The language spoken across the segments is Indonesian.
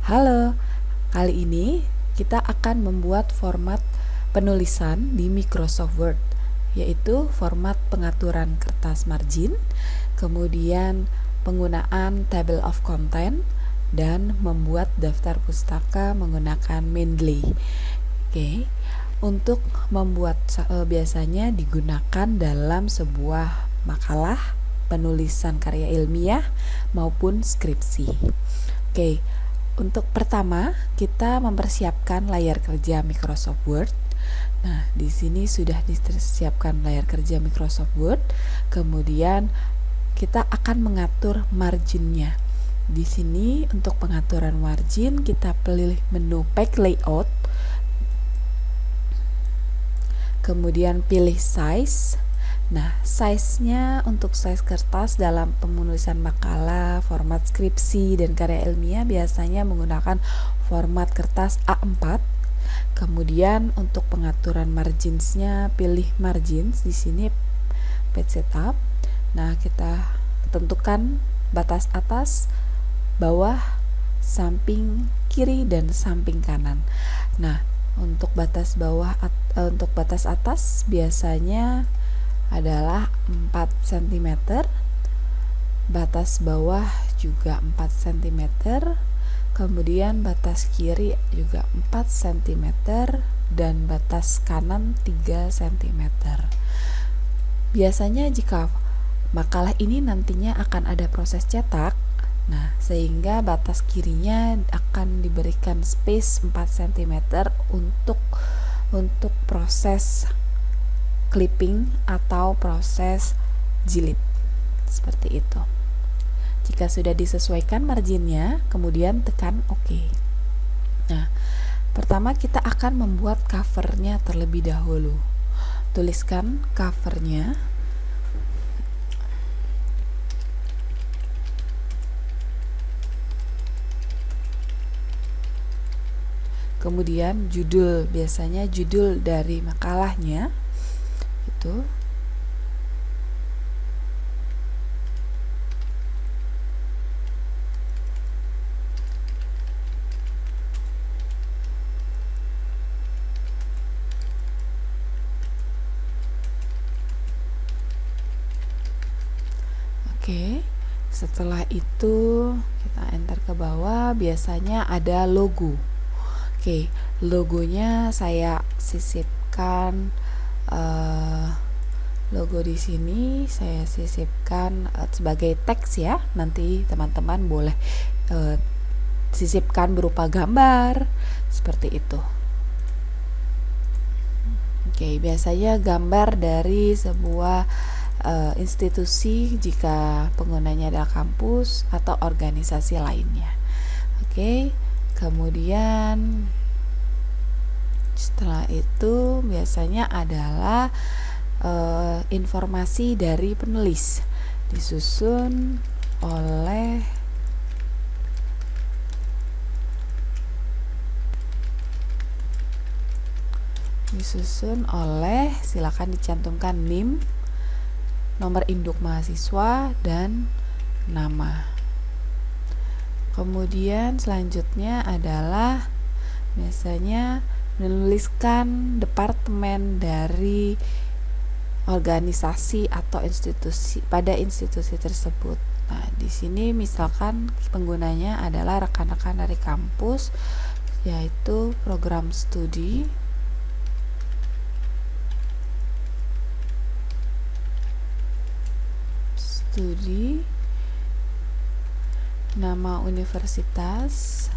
Halo, kali ini kita akan membuat format penulisan di Microsoft Word, yaitu format pengaturan kertas margin, kemudian penggunaan table of content, dan membuat daftar pustaka menggunakan Mendeley. Oke, untuk membuat biasanya digunakan dalam sebuah makalah, penulisan karya ilmiah, maupun skripsi. Oke, untuk pertama kita mempersiapkan layar kerja Microsoft Word. Nah, di sini sudah disiapkan layar kerja Microsoft Word. Kemudian kita akan mengatur marginnya. Di sini untuk pengaturan margin kita pilih menu Page Layout. Kemudian pilih Size. Nah, size-nya untuk size kertas dalam penulisan makalah, format skripsi, dan karya ilmiah biasanya menggunakan format kertas A4. Kemudian untuk pengaturan margins-nya pilih margins, di sini page setup. Nah, kita tentukan batas atas, bawah, samping kiri, dan samping kanan. Nah, untuk batas bawah untuk batas atas biasanya adalah 4 cm, batas bawah juga 4 cm, kemudian batas kiri juga 4 cm, dan batas kanan 3 cm. Biasanya jika makalah ini nantinya akan ada proses cetak, nah sehingga batas kirinya akan diberikan space 4 cm untuk proses clipping atau proses jilid, seperti itu. Jika sudah disesuaikan marginnya, kemudian tekan OK. Nah, pertama kita akan membuat covernya terlebih dahulu. Tuliskan covernya. Kemudian judul, biasanya judul dari makalahnya itu. Oke, setelah itu kita enter ke bawah, biasanya ada logo. Oke, logonya saya sisipkan logo di sini saya sisipkan sebagai teks ya. Nanti teman-teman boleh sisipkan berupa gambar seperti itu. Oke, biasanya gambar dari sebuah institusi jika penggunanya adalah kampus atau organisasi lainnya. Oke, kemudian setelah itu biasanya adalah informasi dari penulis, disusun oleh silakan dicantumkan NIM, nomor induk mahasiswa, dan nama. Kemudian selanjutnya adalah biasanya menuliskan departemen dari organisasi atau institusi pada institusi tersebut. Nah, di sini misalkan penggunanya adalah rekan-rekan dari kampus, yaitu program studi, nama universitas,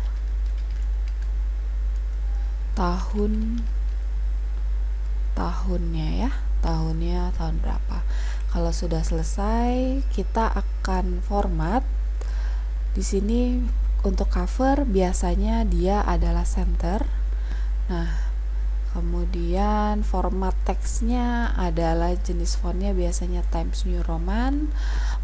tahunnya ya, tahun berapa. Kalau sudah selesai, kita akan format. Di sini untuk cover biasanya dia adalah center. Nah, kemudian format teksnya adalah jenis fontnya biasanya Times New Roman.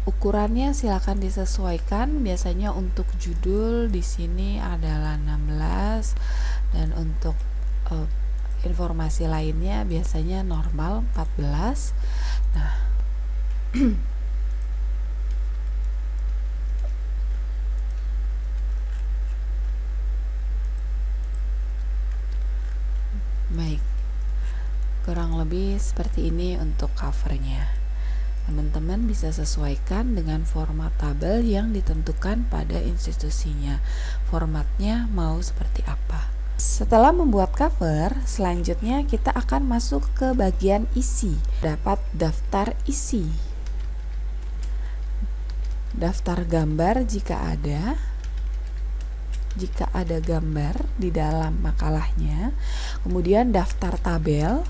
Ukurannya silakan disesuaikan. Biasanya untuk judul di sini adalah 16, dan untuk informasi lainnya biasanya normal 14. Nah, lebih seperti ini untuk covernya. Teman-teman bisa sesuaikan dengan format tabel yang ditentukan pada institusinya. Formatnya mau seperti apa. Setelah membuat cover, selanjutnya kita akan masuk ke bagian isi. Dapat daftar isi, daftar gambar jika ada gambar di dalam makalahnya, kemudian daftar tabel.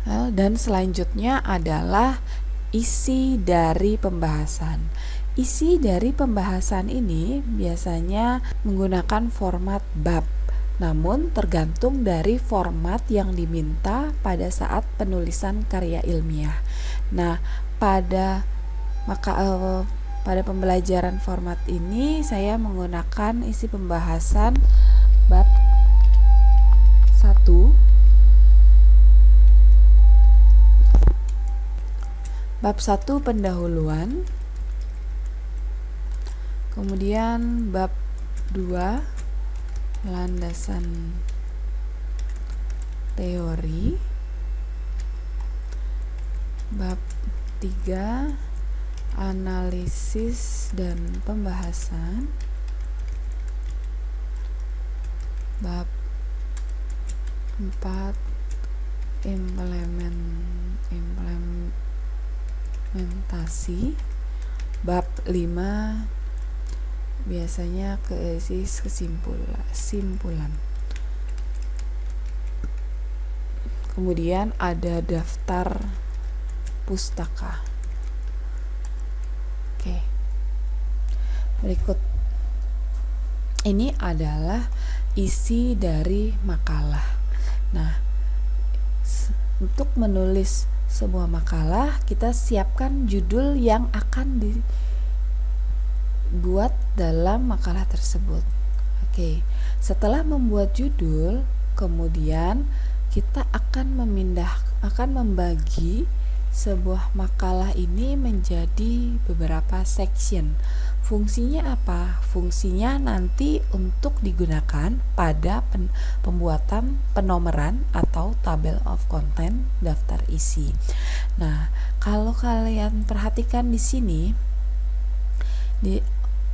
Dan selanjutnya adalah isi dari pembahasan. Isi dari pembahasan ini biasanya menggunakan format bab, namun tergantung dari format yang diminta pada saat penulisan karya ilmiah. Nah, pada pembelajaran format ini saya menggunakan isi pembahasan bab 1, bab 1 pendahuluan, kemudian bab 2 landasan teori, bab 3 analisis dan pembahasan, bab 4 implementasi, bab 5 biasanya kesimpulan. Kemudian ada daftar pustaka. Oke. Berikut ini adalah isi dari makalah. Nah, untuk menulis sebuah makalah, kita siapkan judul yang akan dibuat dalam makalah tersebut. Oke, setelah membuat judul, kemudian kita akan membagi sebuah makalah ini menjadi beberapa section. Fungsinya apa? Fungsinya nanti untuk digunakan pada pembuatan penomoran atau table of content daftar isi. Nah, kalau kalian perhatikan di sini, di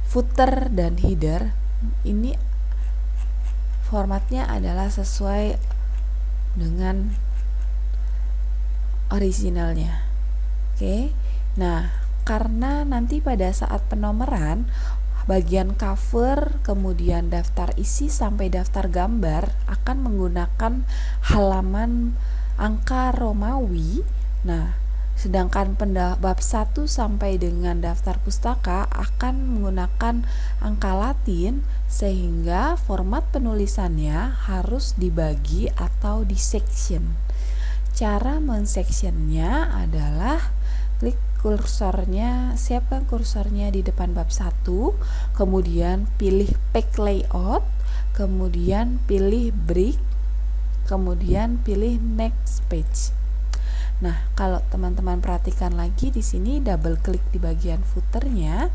footer dan header ini formatnya adalah sesuai dengan originalnya. Oke. Nah, karena nanti pada saat penomoran bagian cover, kemudian daftar isi sampai daftar gambar akan menggunakan halaman angka Romawi. Nah, sedangkan bab 1 sampai dengan daftar pustaka akan menggunakan angka Latin, sehingga format penulisannya harus dibagi atau di section. Cara men-sectionnya adalah klik kursornya, siapkan kursornya di depan bab 1, kemudian pilih page layout, kemudian pilih break, kemudian pilih next page. Nah, kalau teman-teman perhatikan lagi di sini, double klik di bagian footernya.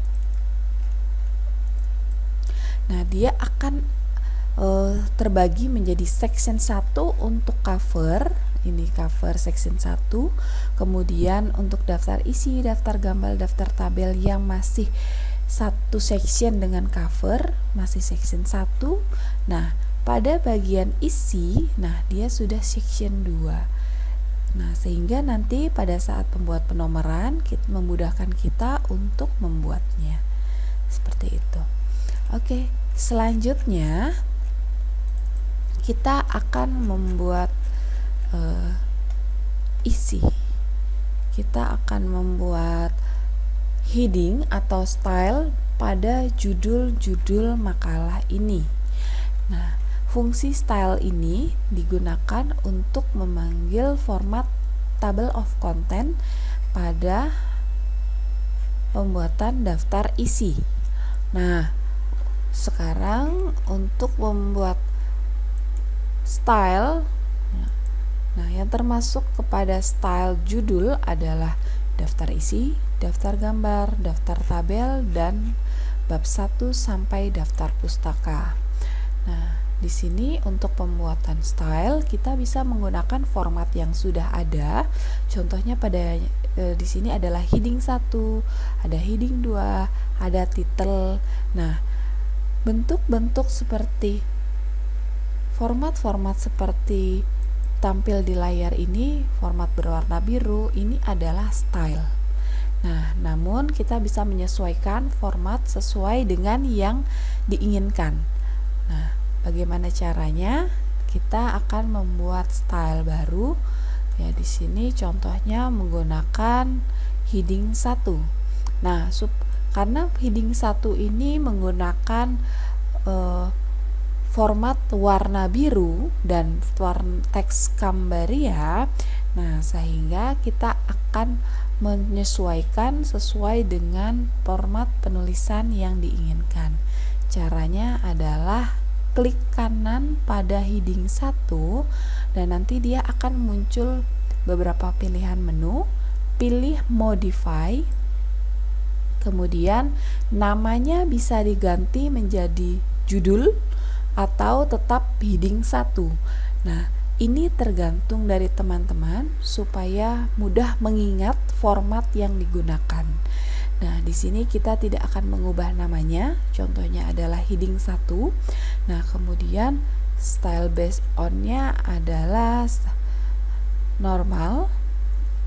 Nah, dia akan terbagi menjadi section 1 untuk cover. Ini cover section 1. Kemudian untuk daftar isi, daftar gambar, daftar tabel yang masih satu section dengan cover, masih section 1. Nah, pada bagian isi, nah dia sudah section 2. Nah, sehingga nanti pada saat pembuat penomoran memudahkan kita untuk membuatnya. Seperti itu. Oke, selanjutnya kita akan membuat isi. Kita akan membuat heading atau style pada judul-judul makalah ini. Nah, fungsi style ini digunakan untuk memanggil format table of content pada pembuatan daftar isi. Nah, sekarang untuk membuat style, nah yang termasuk kepada style judul adalah daftar isi, daftar gambar, daftar tabel, dan bab 1 sampai daftar pustaka. Nah, di sini untuk pembuatan style kita bisa menggunakan format yang sudah ada. Contohnya pada di sini adalah heading 1, ada heading 2, ada title. Nah, bentuk-bentuk seperti format-format seperti tampil di layar ini, format berwarna biru, ini adalah style. Nah, namun kita bisa menyesuaikan format sesuai dengan yang diinginkan. Nah, bagaimana caranya? Kita akan membuat style baru. Ya, di sini contohnya menggunakan heading 1. Nah, karena heading 1 ini menggunakan format warna biru dan teks Cambaria, nah sehingga kita akan menyesuaikan sesuai dengan format penulisan yang diinginkan. Caranya adalah klik kanan pada heading 1 dan nanti dia akan muncul beberapa pilihan menu, pilih modify, kemudian namanya bisa diganti menjadi judul atau tetap heading 1. Nah, ini tergantung dari teman-teman supaya mudah mengingat format yang digunakan. Nah, di sini kita tidak akan mengubah namanya. Contohnya adalah heading 1. Nah, kemudian style based on-nya adalah normal.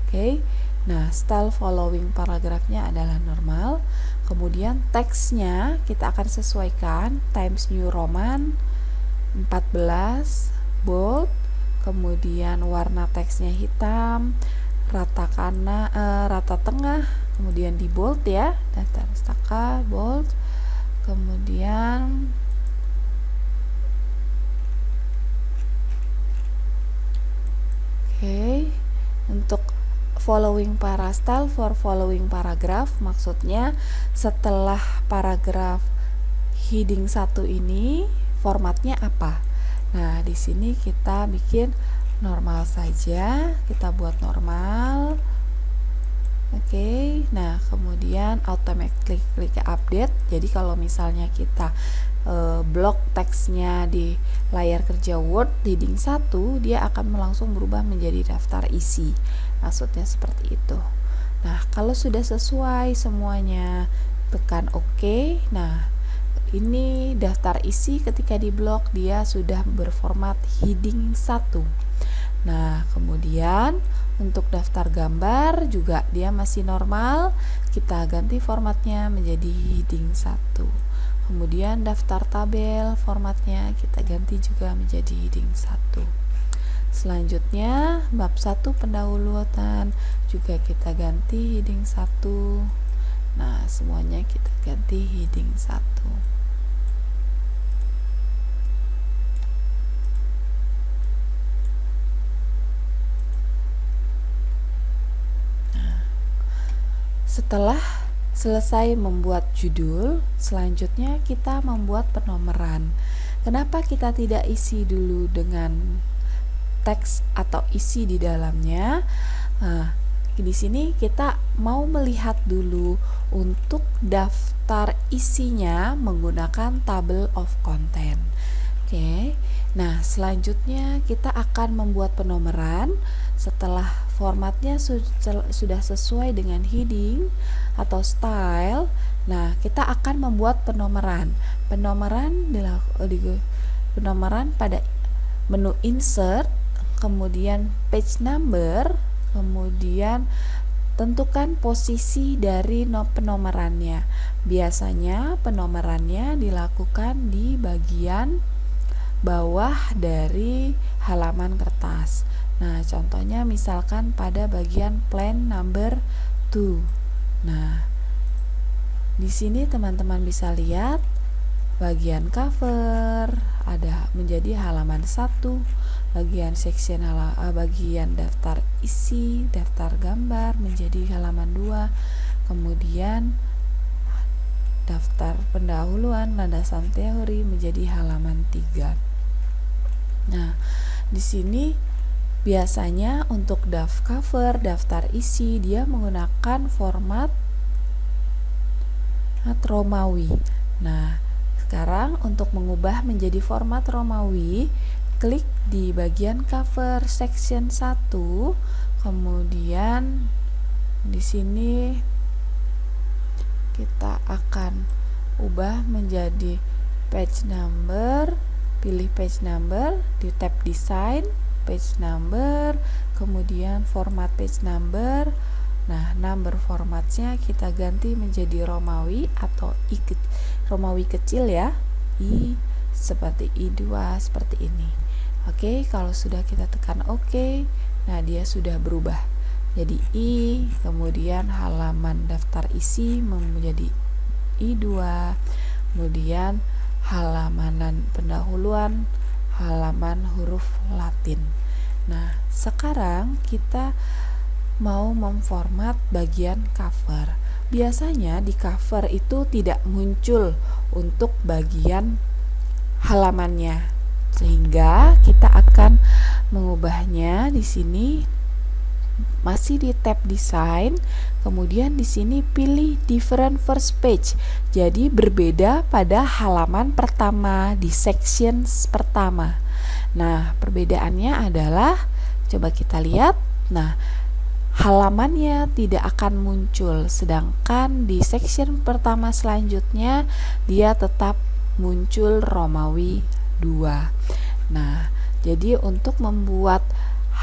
Oke. Nah, style following paragrafnya adalah normal. Kemudian teksnya kita akan sesuaikan Times New Roman 14 bold. Kemudian warna teksnya hitam, rata tengah, kemudian di bold ya, daftar pustaka bold. Kemudian untuk following style for following paragraph, maksudnya setelah paragraf heading 1 ini formatnya apa. Nah, di sini kita bikin normal saja, kita buat normal. Oke. Nah, kemudian automatically klik update. Jadi kalau misalnya kita blok teksnya di layar kerja Word heading 1, dia akan langsung berubah menjadi daftar isi. Maksudnya seperti itu. Nah, kalau sudah sesuai semuanya, tekan OK. Nah, ini daftar isi ketika di blok dia sudah berformat heading 1. Nah, kemudian untuk daftar gambar juga dia masih normal. Kita ganti formatnya menjadi heading 1. Kemudian daftar tabel formatnya kita ganti juga menjadi heading 1. Selanjutnya bab 1 pendahuluan juga kita ganti heading 1. Nah, semuanya kita ganti heading 1. Setelah selesai membuat judul, selanjutnya kita membuat penomoran. Kenapa kita tidak isi dulu dengan teks atau isi di dalamnya? Nah, di sini kita mau melihat dulu untuk daftar isinya menggunakan table of content. Oke. Nah, selanjutnya kita akan membuat penomoran. Setelah formatnya sudah sesuai dengan heading atau style, nah kita akan membuat penomoran. Penomoran pada menu insert, kemudian page number, kemudian tentukan posisi dari penomorannya. Biasanya penomorannya dilakukan di bagian bawah dari halaman kertas. Nah, contohnya misalkan pada bagian plan number 2. Nah, di sini teman-teman bisa lihat bagian cover ada menjadi halaman 1, bagian section bagian daftar isi, daftar gambar menjadi halaman 2, kemudian daftar pendahuluan landasan teori menjadi halaman 3. Nah, di sini biasanya untuk cover, daftar isi dia menggunakan format Romawi. Nah, sekarang sekarang untuk mengubah menjadi format Romawi, klik di bagian cover section 1, kemudian di sini kita akan ubah menjadi page number, pilih page number, di tab design, page number, kemudian format page number. Nah, number formatnya kita ganti menjadi Romawi atau Romawi kecil ya, I seperti I2 seperti ini. Oke, kalau sudah kita tekan OK, nah dia sudah berubah jadi I, kemudian halaman daftar isi menjadi I2, kemudian halaman pendahuluan halaman huruf Latin. Nah, sekarang kita mau memformat bagian cover. Biasanya di cover itu tidak muncul untuk bagian halamannya, sehingga kita akan mengubahnya di sini. Masih di tab design, kemudian di sini pilih different first page. Jadi berbeda pada halaman pertama di section pertama. Nah, perbedaannya adalah coba kita lihat. Nah, halamannya tidak akan muncul, sedangkan di section pertama selanjutnya dia tetap muncul Romawi 2. Nah, jadi untuk membuat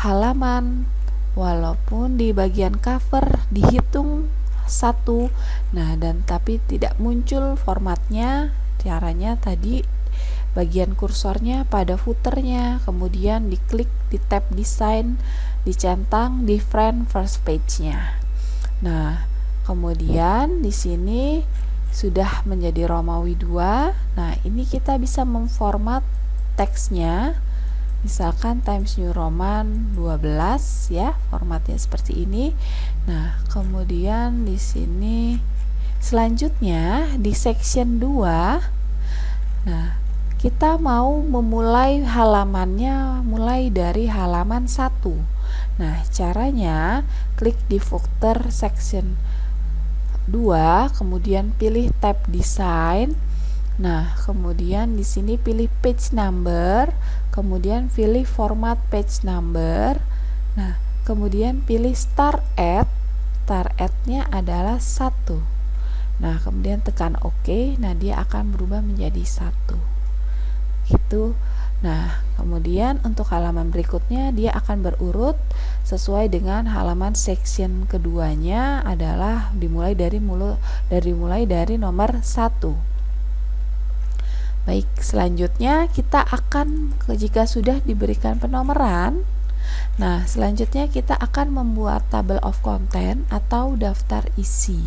halaman walaupun di bagian cover dihitung 1, nah dan tapi tidak muncul formatnya, caranya tadi bagian kursornya pada footernya, kemudian diklik di tab design, dicentang different first page-nya. Nah, kemudian di sini sudah menjadi Romawi 2. Nah, ini kita bisa memformat teksnya. Misalkan Times New Roman 12 ya, formatnya seperti ini. Nah, kemudian di sini selanjutnya di section 2. Nah, kita mau memulai halamannya mulai dari halaman 1. Nah, caranya klik di footer section 2, kemudian pilih tab design. Nah, kemudian di sini pilih page number, kemudian pilih format page number. Nah, kemudian pilih start at. Start at-nya adalah 1. Nah, kemudian tekan OK. Nah, dia akan berubah menjadi 1. Gitu. Nah, kemudian untuk halaman berikutnya dia akan berurut sesuai dengan halaman section keduanya adalah dimulai dari nomor 1. Baik, selanjutnya kita akan jika sudah diberikan penomoran, nah selanjutnya kita akan membuat table of content atau daftar isi.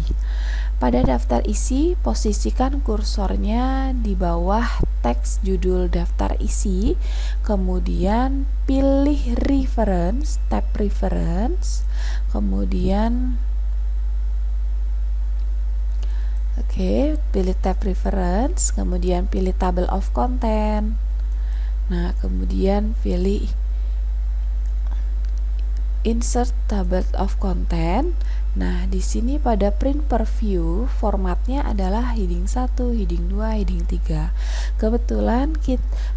Pada daftar isi, posisikan kursornya di bawah teks judul daftar isi, kemudian pilih reference, tab reference, kemudian pilih tab reference, kemudian pilih table of content. Nah, kemudian pilih insert table of content. Nah, di sini pada print preview formatnya adalah heading 1, heading 2, heading 3. Kebetulan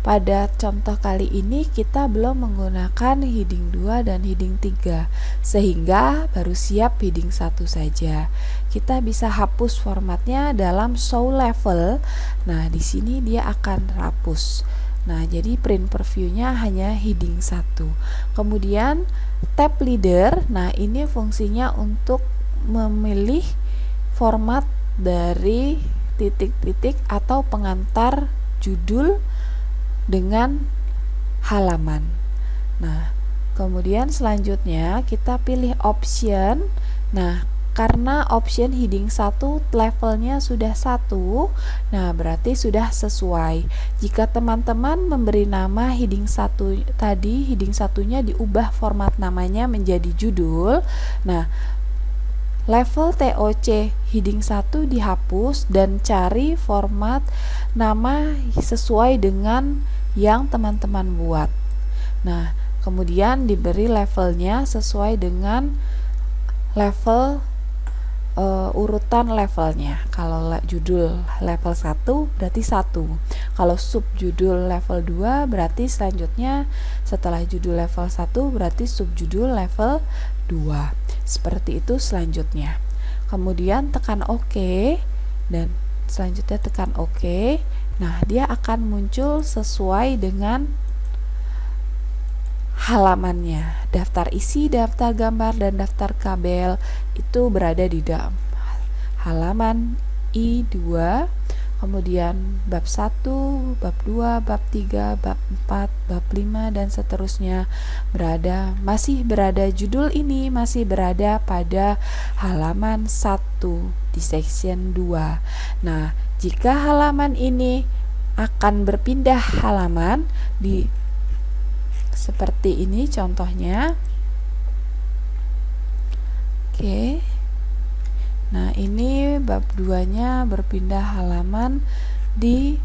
pada contoh kali ini kita belum menggunakan heading 2 dan heading 3, sehingga baru siap heading 1 saja. Kita bisa hapus formatnya dalam show level. Nah, di sini dia akan terhapus. Nah, jadi print previewnya hanya heading 1. Kemudian tab leader, nah ini fungsinya untuk memilih format dari titik-titik atau pengantar judul dengan halaman. Nah, kemudian selanjutnya kita pilih option. Nah, karena option heading 1 levelnya sudah 1, nah berarti sudah sesuai. Jika teman-teman memberi nama heading 1 tadi, heading 1-nya diubah format namanya menjadi judul. Nah, level TOC heading 1 dihapus dan cari format nama sesuai dengan yang teman-teman buat. Nah, kemudian diberi levelnya sesuai dengan level urutan levelnya. Kalau judul level 1 berarti 1. Kalau subjudul level 2 berarti selanjutnya setelah judul level 1 berarti subjudul level 2. Seperti itu selanjutnya. Kemudian tekan OK dan selanjutnya tekan OK. Nah, dia akan muncul sesuai dengan halamannya. Daftar isi, daftar gambar, dan daftar kabel itu berada di dalam halaman I2. Kemudian bab 1, bab 2, bab 3, bab 4, bab 5 dan seterusnya masih berada judul ini masih berada pada halaman 1 di section 2. Nah, jika halaman ini akan berpindah halaman di seperti ini contohnya. Oke. Nah, ini bab 2-nya berpindah halaman di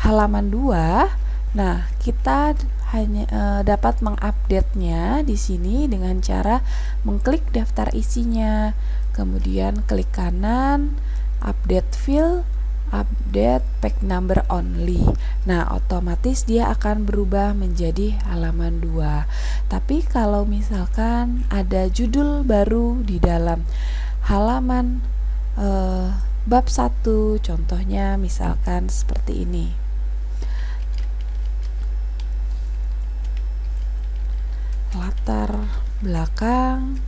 halaman 2. Nah, kita hanya dapat mengupdate-nya di sini dengan cara mengklik daftar isinya. Kemudian klik kanan, update field, update page number only. Nah, otomatis dia akan berubah menjadi halaman 2. Tapi kalau misalkan ada judul baru di dalam halaman bab 1, contohnya misalkan seperti ini. Latar belakang,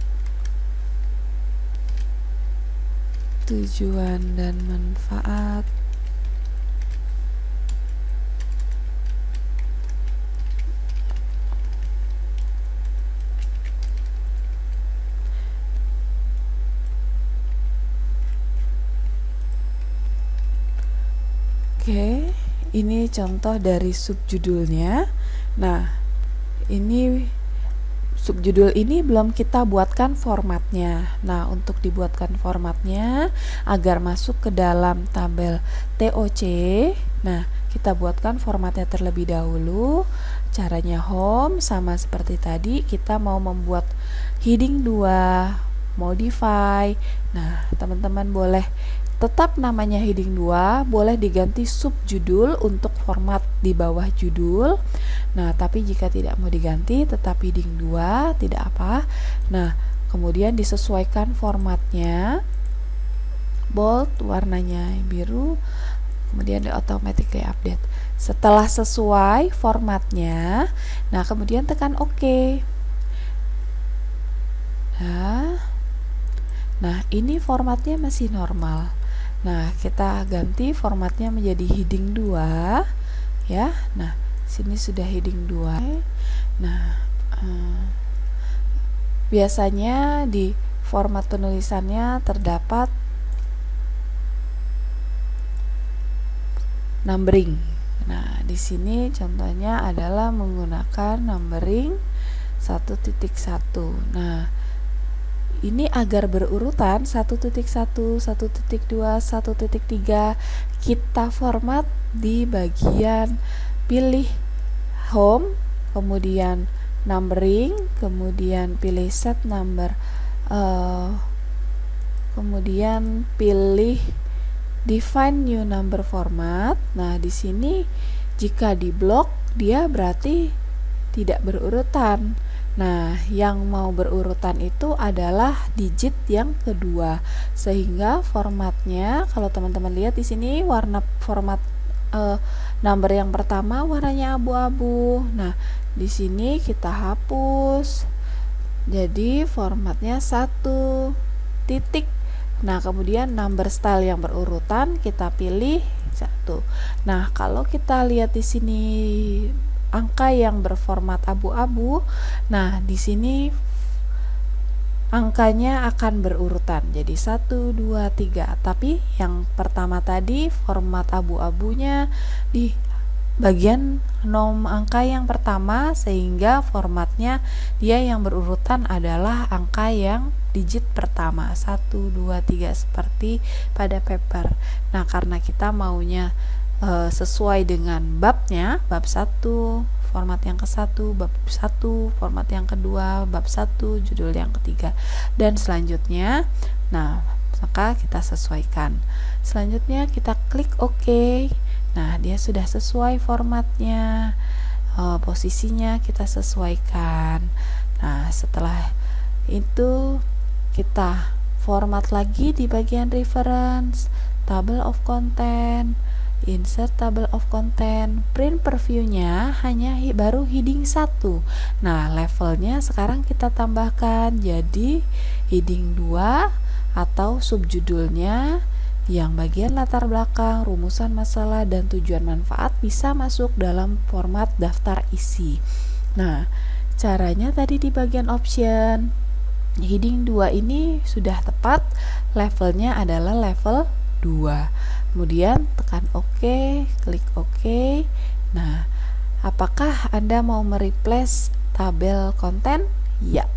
tujuan dan manfaat, oke, ini contoh dari subjudulnya. Nah, ini subjudul ini belum kita buatkan formatnya. Nah, untuk dibuatkan formatnya agar masuk ke dalam tabel TOC, nah, kita buatkan formatnya terlebih dahulu. Caranya home, sama seperti tadi, kita mau membuat heading 2, modify. Nah, teman-teman boleh tetap namanya heading 2, boleh diganti subjudul untuk format di bawah judul. Nah, tapi jika tidak mau diganti, tetap heading 2, tidak apa. Nah, kemudian disesuaikan formatnya. Bold, warnanya biru, kemudian di automatically update. Setelah sesuai formatnya, nah kemudian tekan OK. Nah, ini formatnya masih normal. Nah, kita ganti formatnya menjadi heading 2 ya. Nah, sini sudah heading 2. Nah, biasanya di format penulisannya terdapat numbering. Nah, di sini contohnya adalah menggunakan numbering 1.1. Nah, ini agar berurutan 1.1, 1.2, 1.3, kita format di bagian pilih home, kemudian numbering, kemudian pilih set number, kemudian pilih define new number format. Nah, di sini jika di blok dia berarti tidak berurutan. Nah, yang mau berurutan itu adalah digit yang kedua, sehingga formatnya kalau teman-teman lihat di sini warna format number yang pertama warnanya abu-abu. Nah, di sini kita hapus. Jadi formatnya 1 titik. Nah, kemudian number style yang berurutan kita pilih 1. Nah, kalau kita lihat di sini angka yang berformat abu-abu, nah di sini angkanya akan berurutan jadi 1, 2, 3. Tapi yang pertama tadi format abu-abunya di bagian angka yang pertama, sehingga formatnya dia yang berurutan adalah angka yang digit pertama 1, 2, 3 seperti pada paper. Nah, karena kita maunya sesuai dengan babnya, bab 1 format yang ke-1, bab 1 format yang kedua, bab 1 judul yang ketiga, dan selanjutnya. Nah, maka kita sesuaikan. Selanjutnya kita klik OK. Nah, dia sudah sesuai formatnya, posisinya kita sesuaikan. Nah, setelah itu kita format lagi di bagian reference, table of content, insert table of content, print previewnya hanya baru heading 1. Nah, levelnya sekarang kita tambahkan jadi heading 2 atau subjudulnya yang bagian latar belakang, rumusan masalah, dan tujuan manfaat bisa masuk dalam format daftar isi. Nah, caranya tadi di bagian option. Heading 2 ini sudah tepat, levelnya adalah level 2. Kemudian tekan OK, klik OK. Nah, apakah Anda mau mereplace tabel konten? Ya.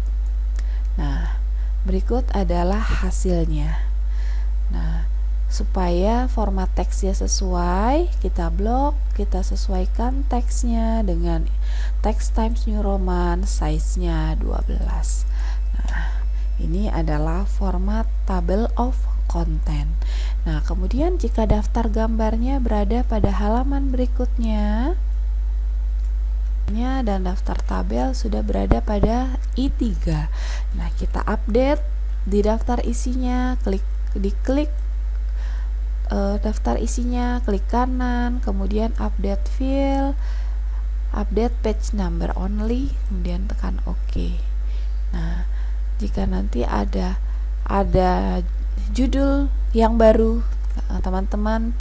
Nah, berikut adalah hasilnya. Nah, supaya format teksnya sesuai, kita blok, kita sesuaikan teksnya dengan text Times New Roman, size-nya 12. Nah, ini adalah format table of content. Nah, kemudian jika daftar gambarnya berada pada halaman berikutnya dan daftar tabel sudah berada pada I3. Nah, kita update di daftar isinya, diklik daftar isinya, klik kanan, kemudian update field, update page number only, kemudian tekan OK. Nah, jika nanti ada judul yang baru, teman-teman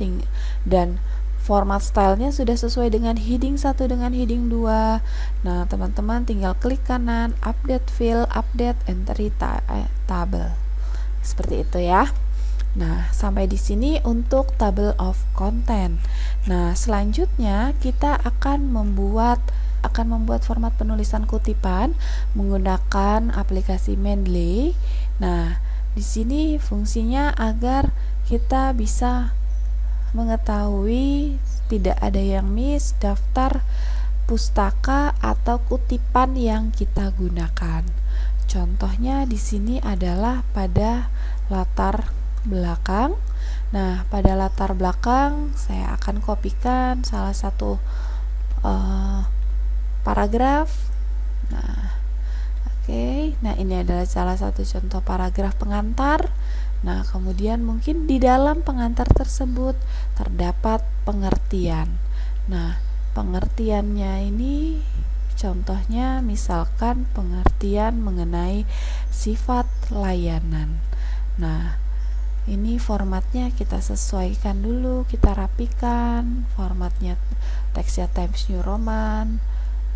dan format stylenya sudah sesuai dengan heading 1 dengan heading 2. Nah, teman-teman tinggal klik kanan, update field, update entry table. Seperti itu ya. Nah, sampai di sini untuk table of content. Nah, selanjutnya kita akan membuat format penulisan kutipan menggunakan aplikasi Mendeley. Nah, di sini fungsinya agar kita bisa mengetahui tidak ada yang miss daftar pustaka atau kutipan yang kita gunakan. Contohnya di sini adalah pada latar belakang. Nah, pada latar belakang saya akan kopikan salah satu paragraf. Nah, oke. Nah, ini adalah salah satu contoh paragraf pengantar. Nah, kemudian mungkin di dalam pengantar tersebut terdapat pengertian. Nah, pengertiannya ini contohnya misalkan pengertian mengenai sifat layanan. Nah, ini formatnya kita sesuaikan dulu, kita rapikan. Formatnya teksnya Times New Roman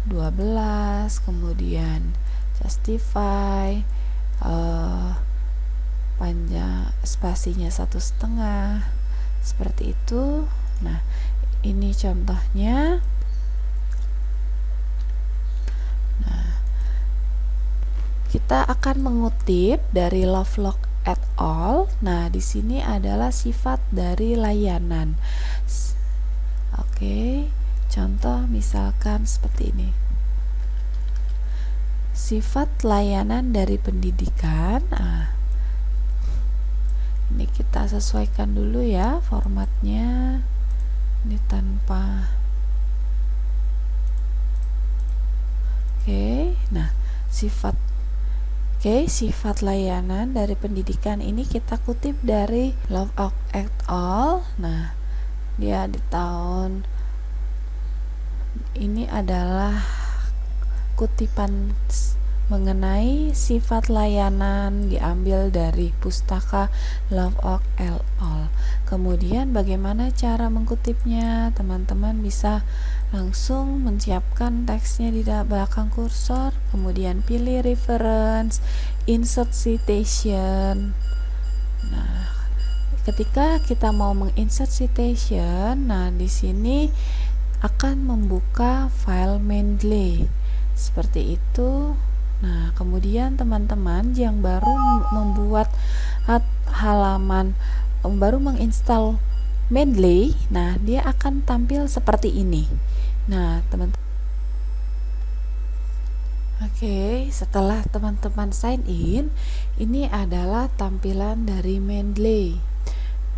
12, kemudian justify, panjang spasinya 1,5, seperti itu. Nah, ini contohnya. Nah, kita akan mengutip dari Lovelock et al. Nah, di sini adalah sifat dari layanan. Oke. Contoh misalkan seperti ini. Sifat layanan dari pendidikan. Ini kita sesuaikan dulu ya formatnya. Ini tanpa. Oke. Nah, sifat layanan dari pendidikan ini kita kutip dari Lovelock et al. Nah, dia di tahun ini adalah kutipan mengenai sifat layanan diambil dari pustaka Lovelock et al. Kemudian bagaimana cara mengkutipnya? Teman-teman bisa langsung menyiapkan teksnya di belakang kursor, kemudian pilih reference, insert citation. Nah, ketika kita mau menginsert citation, nah di sini akan membuka file Mendeley seperti itu. Nah, kemudian teman-teman yang baru membuat baru menginstal Mendeley, nah dia akan tampil seperti ini. Nah, teman-teman, Oke, setelah teman-teman sign in, ini adalah tampilan dari Mendeley.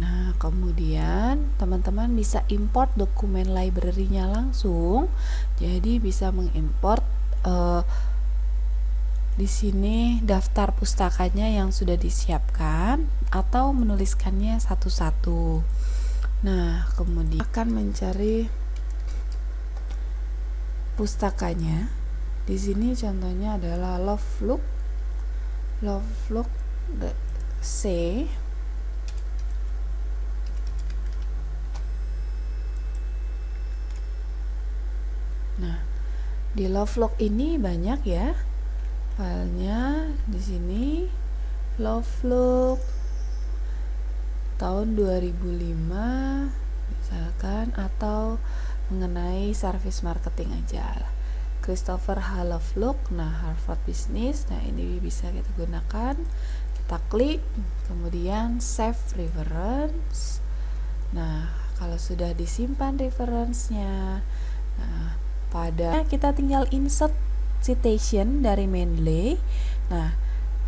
Nah, kemudian teman-teman bisa import dokumen library-nya langsung. Jadi bisa mengimport di sini daftar pustakanya yang sudah disiapkan atau menuliskannya satu-satu. Nah, kemudian akan mencari pustakanya. Di sini contohnya adalah Lovelock C. Nah, di Lovelock ini banyak ya filenya. Di sini Lovelock tahun 2005 misalkan, atau mengenai service marketing aja. Christopher H. Lovelock, nah Harvard Business, nah ini bisa kita gunakan. Kita klik, kemudian save reference. Nah, kalau sudah disimpan reference-nya, nah pada kita tinggal insert citation dari Mendeley. Nah,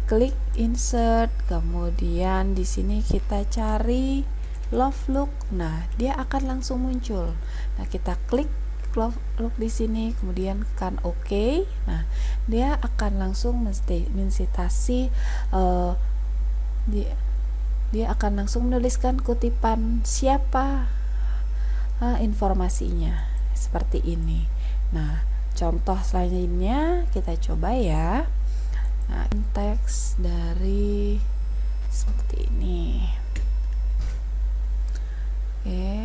klik insert, kemudian di sini kita cari Lovelock. Nah, dia akan langsung muncul. Nah, kita klik Lovelock di sini, kemudian tekan OK. Nah, dia akan langsung mensitasi dia akan langsung menuliskan kutipan siapa informasinya seperti ini. Nah, contoh selanjutnya kita coba ya. Nah, teks dari seperti ini. Oke,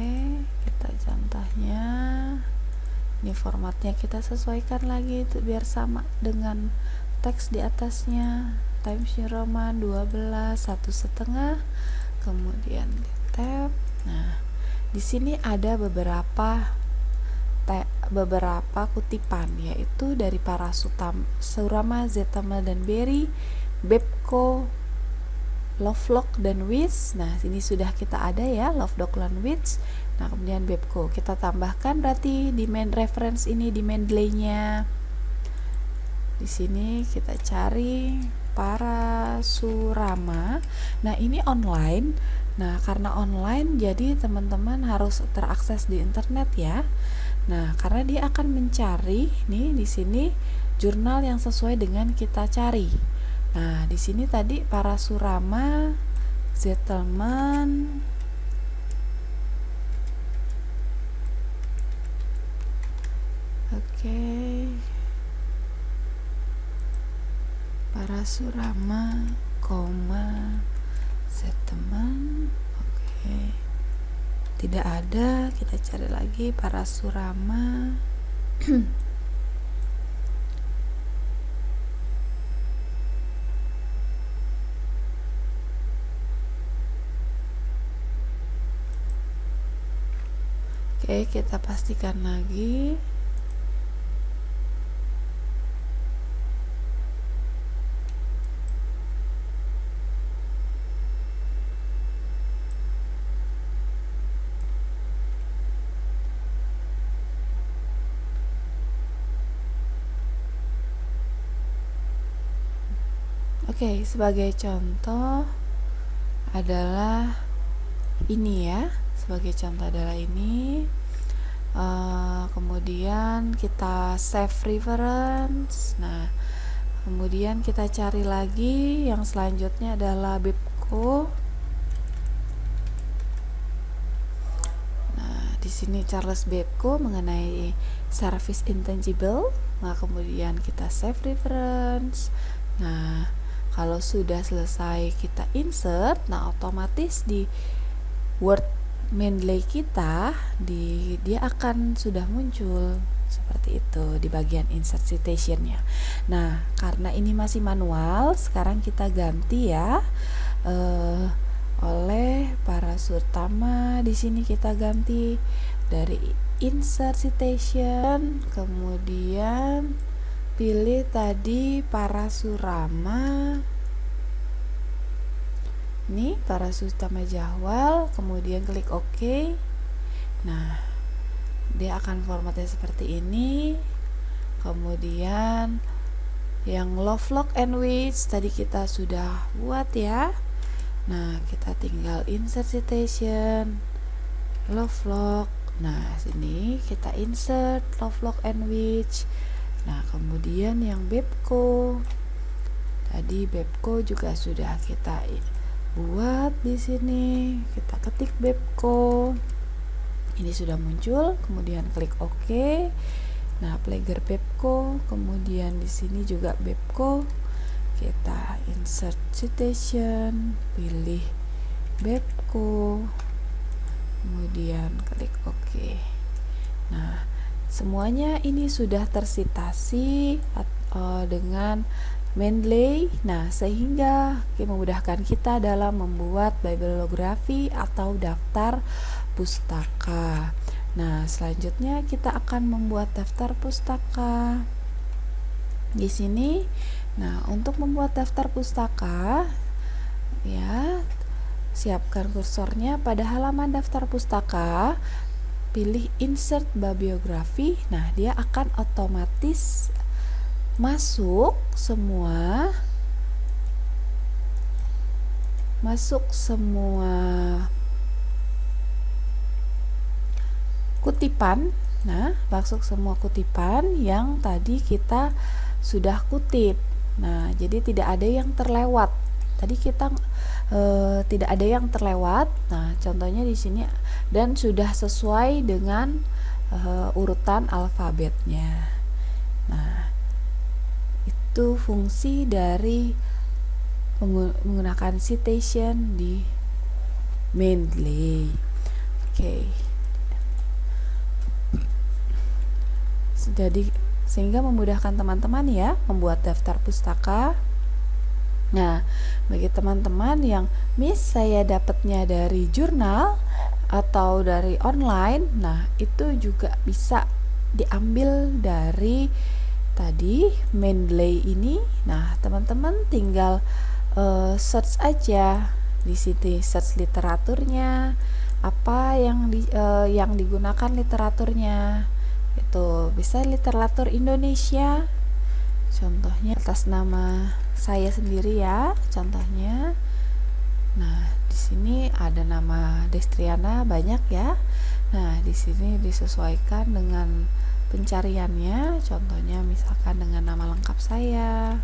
kita contohnya. Ini formatnya kita sesuaikan lagi itu biar sama dengan teks di atasnya. Times New Roman 12 1,5, kemudian di tab. Nah, di sini ada beberapa kutipan, yaitu dari para Surama, Zetama dan Berry, Bepco, Lovelock dan Witz. Nah, ini sudah kita ada ya, Lovelock dan Witz. Nah, kemudian Bepco kita tambahkan berarti di main reference ini di Mendeley-nya. Di sini kita cari para Surama. Nah, ini online. Nah, karena online jadi teman-teman harus terakses di internet ya. Nah, karena dia akan mencari nih di sini jurnal yang sesuai dengan kita cari. Nah, di sini tadi para Surama, Settlement, oke, para Surama, Settlement, oke, tidak ada. Kita cari lagi para Surama. Oke, kita pastikan lagi. Oke, sebagai contoh adalah ini ya. Sebagai contoh adalah ini. Kemudian kita save reference. Nah, kemudian kita cari lagi. Yang selanjutnya adalah Bepco. Nah, di sini Charles Bepco mengenai service intangible. Nah, kemudian kita save reference. Nah, kalau sudah selesai kita insert, nah otomatis di Word Mendeley kita dia akan sudah muncul seperti itu di bagian insert citation-nya. Nah, karena ini masih manual, sekarang kita ganti ya oleh para Surtama. Di sini kita ganti dari insert citation, kemudian pilih tadi para Surama. Ini para Surtama Jahwal, kemudian klik OK. Nah, dia akan formatnya seperti ini. Kemudian Yang Lovelock and Witch tadi kita sudah buat ya. Nah, kita tinggal insert citation Lovelock. Nah, sini kita insert Lovelock and Witch. Nah, kemudian yang Bepco. Tadi Bepco juga sudah kita buat di sini. Kita ketik Bepco. Ini sudah muncul, kemudian klik OK. Nah, Playgirl Bepco, kemudian di sini juga Bepco. Kita insert citation, pilih Bepco, kemudian klik OK. Nah, semuanya ini sudah tersitasi dengan Mendeley. Nah, sehingga memudahkan kita dalam membuat bibliografi atau daftar pustaka. Nah, selanjutnya kita akan membuat daftar pustaka. Di sini, nah, untuk membuat daftar pustaka, ya, siapkan kursornya pada halaman daftar pustaka, pilih insert bibliografi. Nah, dia akan otomatis masuk semua kutipan. Nah, masuk semua kutipan yang tadi kita sudah kutip. Nah, jadi tidak ada yang terlewat. Tadi kita tidak ada yang terlewat. Nah, contohnya di sini dan sudah sesuai dengan urutan alfabetnya. Nah, itu fungsi dari menggunakan citation di Mendeley. Oke. Jadi sehingga memudahkan teman-teman ya membuat daftar pustaka. Nah, bagi teman-teman yang saya dapatnya dari jurnal atau dari online, nah itu juga bisa diambil dari tadi Mendeley ini. Nah, teman-teman tinggal search aja di sini, search literaturnya, apa yang digunakan literaturnya. Itu bisa literatur Indonesia. Contohnya atas nama saya sendiri ya, contohnya. Nah, di sini ada nama Destriana banyak ya. Nah, di sini disesuaikan dengan pencariannya. Contohnya misalkan dengan nama lengkap saya.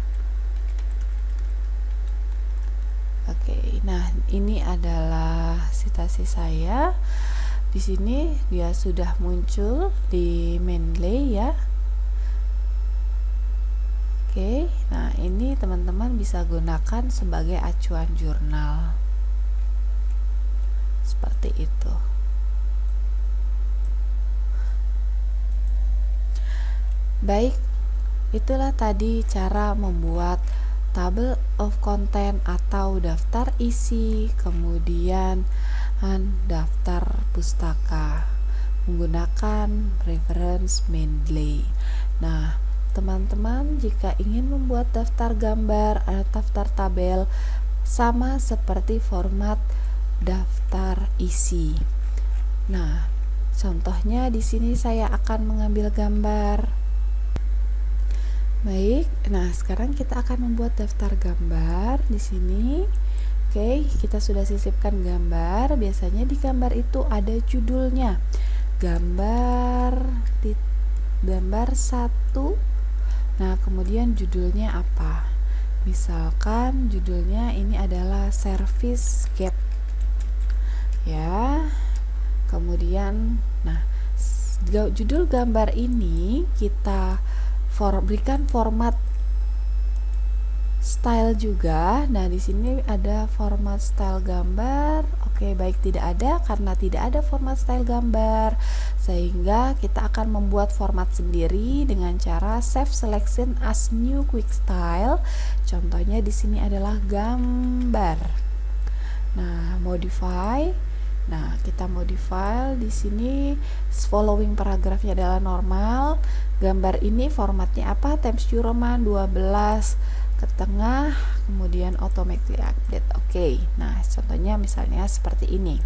Oke, nah ini adalah citasi saya. Di sini dia sudah muncul di Mendeley ya. Oke, nah ini teman-teman bisa gunakan sebagai acuan jurnal. Seperti itu. Baik, itulah tadi cara membuat table of content atau daftar isi, kemudian daftar pustaka menggunakan reference Mendeley. Nah, teman-teman jika ingin membuat daftar gambar atau daftar tabel sama seperti format daftar isi. Nah, contohnya di sini saya akan mengambil gambar. Baik, nah sekarang kita akan membuat daftar gambar di sini. Oke, kita sudah sisipkan gambar. Biasanya di gambar itu ada judulnya. Gambar 1. Nah, kemudian judulnya apa? Misalkan judulnya ini adalah service gap. Ya. Kemudian nah, judul gambar ini kita berikan format style juga. Nah, di sini ada format style gambar. Oke, baik, tidak ada karena tidak ada format style gambar. Sehingga kita akan membuat format sendiri dengan cara save selection as new quick style. Contohnya di sini adalah gambar. Nah, modify. Nah, kita modify di sini following paragrafnya adalah normal. Gambar ini formatnya apa? Times New Roman 12 ke tengah, kemudian automatically update. Oke. Nah, contohnya misalnya seperti ini.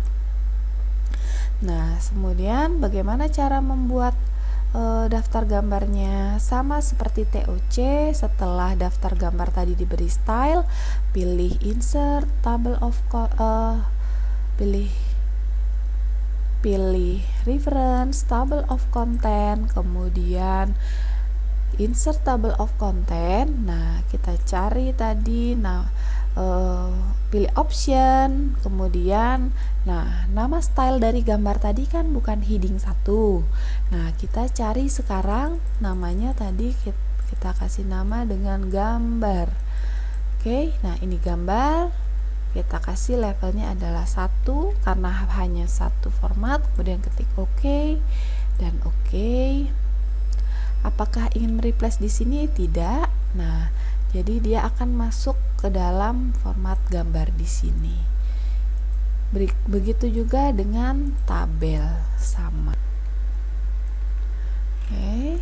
Nah, kemudian bagaimana cara membuat daftar gambarnya sama seperti TOC. Setelah daftar gambar tadi diberi style, pilih insert table of pilih reference table of content, kemudian insert table of content. Nah, kita cari tadi, pilih option, kemudian nama style dari gambar tadi kan bukan heading 1. Nah, kita cari sekarang namanya tadi kita kasih nama dengan gambar. Oke, nah ini gambar. Kita kasih levelnya adalah 1 karena hanya satu format, kemudian ketik OK dan OK. Apakah ingin replace di sini? Tidak. Nah, jadi dia akan masuk ke dalam format gambar di sini. Begitu juga dengan tabel, sama. Oke.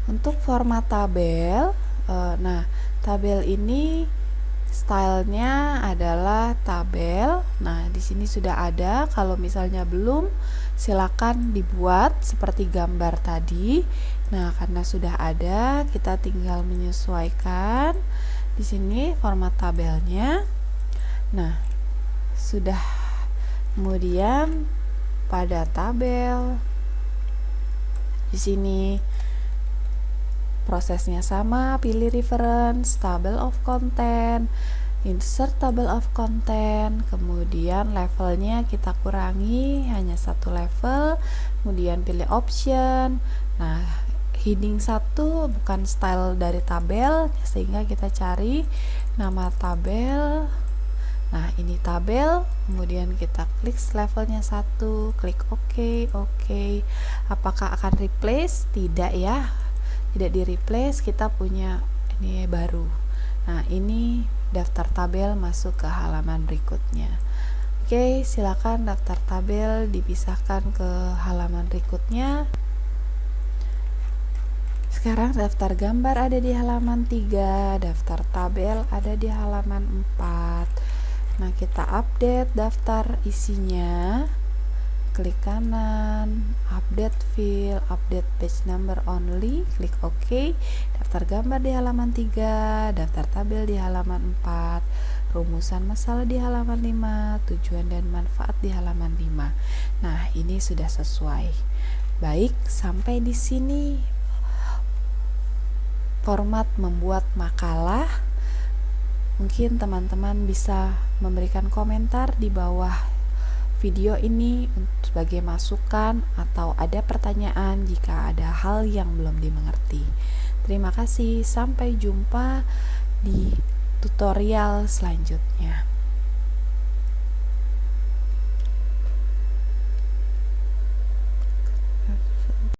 Untuk format tabel, tabel ini stylenya adalah tabel. Nah, di sini sudah ada. Kalau misalnya belum, silakan dibuat seperti gambar tadi. Nah, karena sudah ada, kita tinggal menyesuaikan di sini format tabelnya. Nah, sudah. Kemudian pada tabel di sini prosesnya sama, pilih reference, table of content, insert table of content, kemudian levelnya kita kurangi hanya satu level, kemudian pilih option. Nah, heading 1 bukan style dari tabel, sehingga kita cari nama tabel. Nah, ini tabel, kemudian kita klik levelnya 1, klik OK. Apakah akan replace? Tidak ya, tidak di replace, kita punya ini baru. Nah, ini daftar tabel masuk ke halaman berikutnya. Oke, silakan daftar tabel dipisahkan ke halaman berikutnya. Sekarang daftar gambar ada di halaman 3, daftar tabel ada di halaman 4. Nah, kita update daftar isinya. Klik kanan, update field, update page number only, klik OK. Daftar gambar di halaman 3, daftar tabel di halaman 4, rumusan masalah di halaman 5, tujuan dan manfaat di halaman 5. Nah, ini sudah sesuai. Baik, sampai di sini format membuat makalah. Mungkin teman-teman bisa memberikan komentar di bawah video ini sebagai masukan atau ada pertanyaan jika ada hal yang belum dimengerti. Terima kasih, sampai jumpa di tutorial selanjutnya.